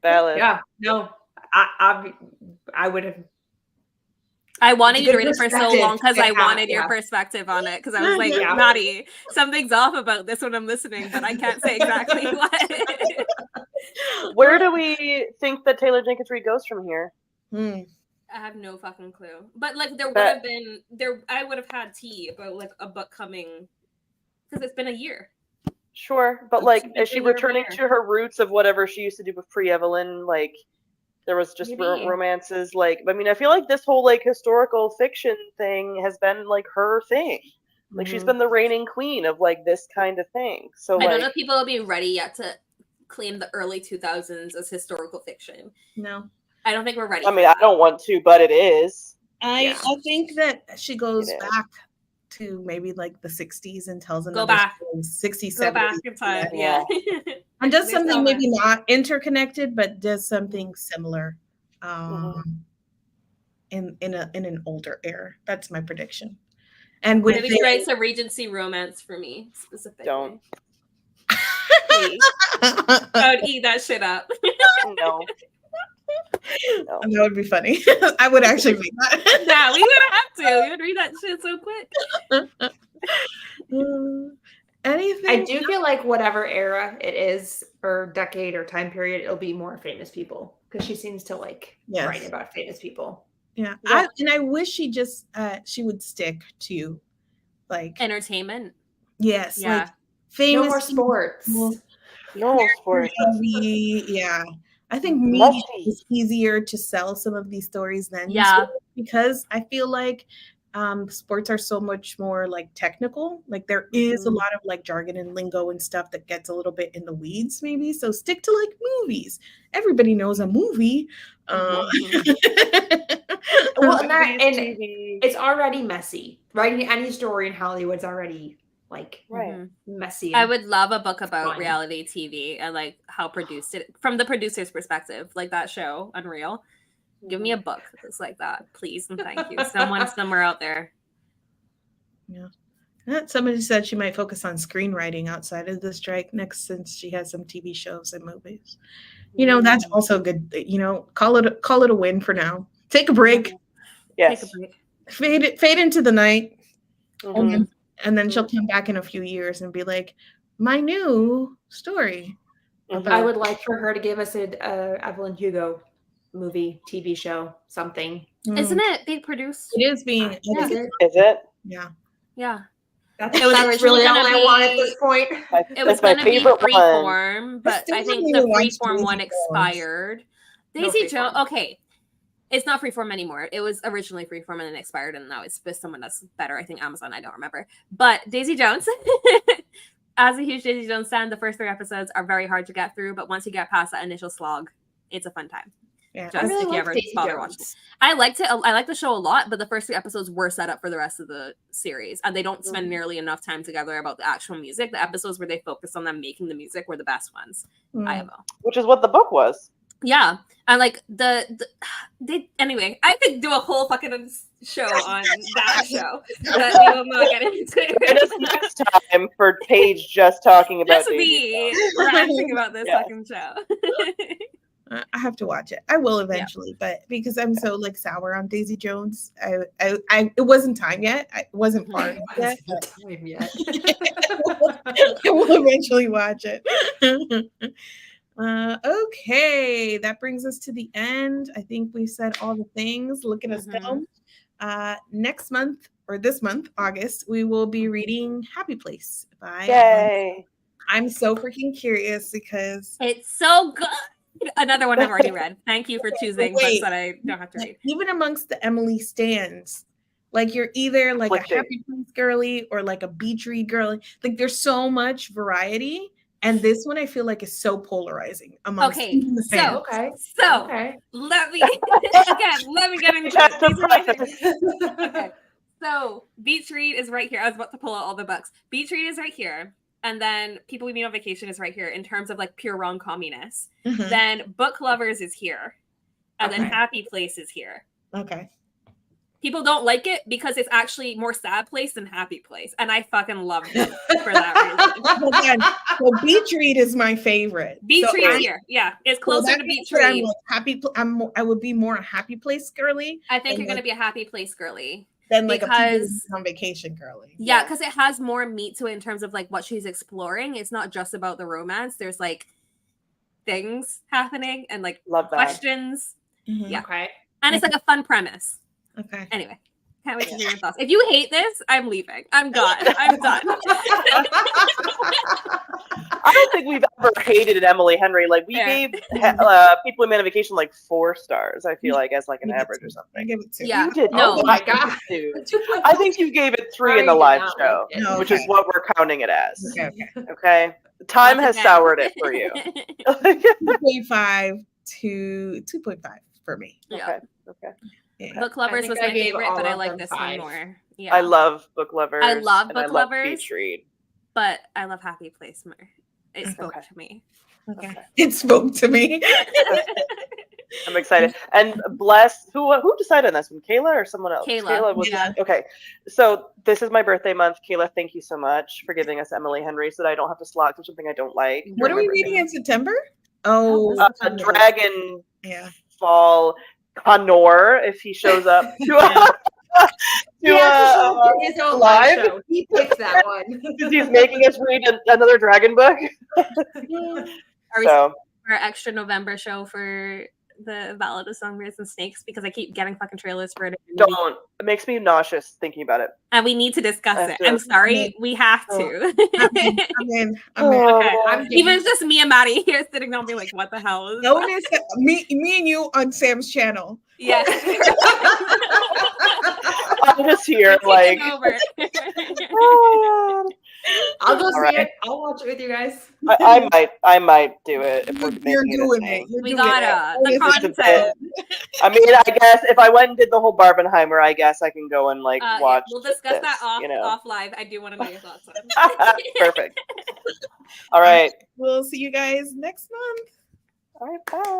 valid. Yeah. No, I would have. I wanted you to read it for so long because I wanted your perspective on it, because I was like, Maddie, something's off about this when I'm listening, but I can't say exactly what. Where do we think that Taylor Jenkins Reid goes from here? I have no fucking clue. But like there would have been I would have had tea about like a book coming, because it's been a year. Sure, but like, is she returning to her roots of whatever she used to do with Pre-Evelyn? Like, there was just romances. Like, I mean, I feel like this whole like historical fiction thing has been like her thing. Like, she's been the reigning queen of like this kind of thing. So I don't know if people will be ready yet to claim the early 2000s as historical fiction. No, I don't think we're ready. I mean, I don't want to, but it is. I think that she goes back to maybe like the 60s and tells another go back story, 60s, go 70s. back in time. Yeah. And does something maybe not interconnected, but does something similar in an older era. That's my prediction. And with maybe she writes a Regency romance for me specifically. Don't. I would eat that shit up. No. That would be funny. I would actually read that. Yeah, we would have to. We would read that shit so quick. Anything? I do feel like whatever era it is, or decade or time period, it'll be more famous people, because she seems to like write about famous people. Yeah. I wish she just she would stick to like entertainment. Yes. Yeah. Like famous no more sports. No sports. Yeah. I think media is easier to sell some of these stories than sports, because I feel like sports are so much more like technical. Like there is a lot of like jargon and lingo and stuff that gets a little bit in the weeds, maybe. So stick to like movies. Everybody knows a movie. Well, and it's already messy. Writing any story in Hollywood's already like messy. I would love a book about reality TV and like how produced it from the producer's perspective, like that show Unreal. Give me a book that's like that, please, and thank you. Someone somewhere out there. Yeah. Somebody said she might focus on screenwriting outside of the strike next, since she has some TV shows and movies. You know, that's also good. You know, call it a win for now. Take a break. Yes. Take a break. Fade into the night. And then she'll come back in a few years and be like, my new story. I would like for her to give us a Evelyn Hugo movie, TV show, something. Isn't it being produced? It is being. Is it? Yeah. Yeah. That's really all I want at this point. It was going to be Freeform, but I think the Freeform one expired. Daisy Jones. Okay. It's not Freeform anymore. It was originally Freeform and then expired, and now it's with someone that's better. I think Amazon. I don't remember. But Daisy Jones, as a huge Daisy Jones fan, the first 3 episodes are very hard to get through. But once you get past that initial slog, it's a fun time. Yeah, just if you ever bother watching it. I liked it. I like the show a lot, but the first 3 episodes were set up for the rest of the series, and they don't spend nearly enough time together about the actual music. The episodes where they focus on them making the music were the best ones. IMO. Which is what the book was. Yeah, and like they anyway, I could do a whole fucking show on that show, but we will not get into it. And it's next time for Paige just talking about just me ranting about this fucking show. I have to watch it. I will eventually, but because I'm so like sour on Daisy Jones, I it wasn't time yet. It wasn't far enough yet. Time yet. I will eventually watch it. Okay, that brings us to the end. I think we said all the things. Look at us go. Next month or this month, August, we will be reading Happy Place by Yay. I'm so freaking curious because it's so good. Another one I've already read. Thank you for choosing books that I don't have to read. Even amongst the Emily stands, like you're either like a Happy Place girly or like a Beach Read girly. Like there's so much variety. And this one I feel like is so polarizing amongst the fans. So let me get into it. These are my favorites. Okay. So Beach Read is right here. I was about to pull out all the books. Beach Read is right here. And then People We Meet on Vacation is right here in terms of like pure rom-comminess. Then Book Lovers is here. And then Happy Place is here. Okay. People don't like it because it's actually more Sad Place than Happy Place. And I fucking loved it for that reason. So Beach Read is my favorite. Beach Read is here. Yeah. It's closer to Beach Read. I would be more a Happy Place girly. I think you're going to be a Happy Place girly. Than like a on vacation girly. Yeah, because it has more meat to it in terms of like what she's exploring. It's not just about the romance. There's like things happening and like questions. Yeah. Okay. And it's like a fun premise. Okay. Anyway, can't wait to hear your thoughts. If you hate this, I'm leaving. I'm gone. I'm done. I don't think we've ever hated Emily Henry. Like we gave People We Met on Vacation like 4 stars. I feel like as like an average or something. I give it 2. Yeah. You did. No. Oh my god. I think you gave it 3 in the live show, which is what we're counting it as. Okay. Time has soured it for you. 2.5 to 2.5 for me. Yeah. Okay. Yeah. Book Lovers was my favorite, but I like this one more. Yeah. I love Book Lovers. I love Book Lovers. Beach Read. But I love Happy Place more. It spoke to me. Okay. It spoke to me. I'm excited. And bless who decided on this one? Kayla or someone else? Kayla was okay. So this is my birthday month. Kayla, thank you so much for giving us Emily Henry so that I don't have to slog through something I don't like. What are we reading in September? Oh, Dragon Fall Connor, if he shows up to his own live show. He picks that one because he's making us read another dragon book. Are we for our extra November show for the Ballad of Songbirds and Snakes? Because I keep getting fucking trailers for it. Don't. It makes me nauseous thinking about it. And we need to discuss it. I'm sorry. We have to. I'm in. Okay. Even just me and Maddie here sitting down being like, what the hell is no one is me and you on Sam's channel. Yes. I'm just here like I'll go see it. I'll watch it with you guys. I might do it if you're doing it. We gotta the content. I mean, I guess if I went and did the whole Barbenheimer, I guess I can go and like watch. We'll discuss that off live. I do want to know your thoughts on it. Perfect. All right. We'll see you guys next month. All right. Bye.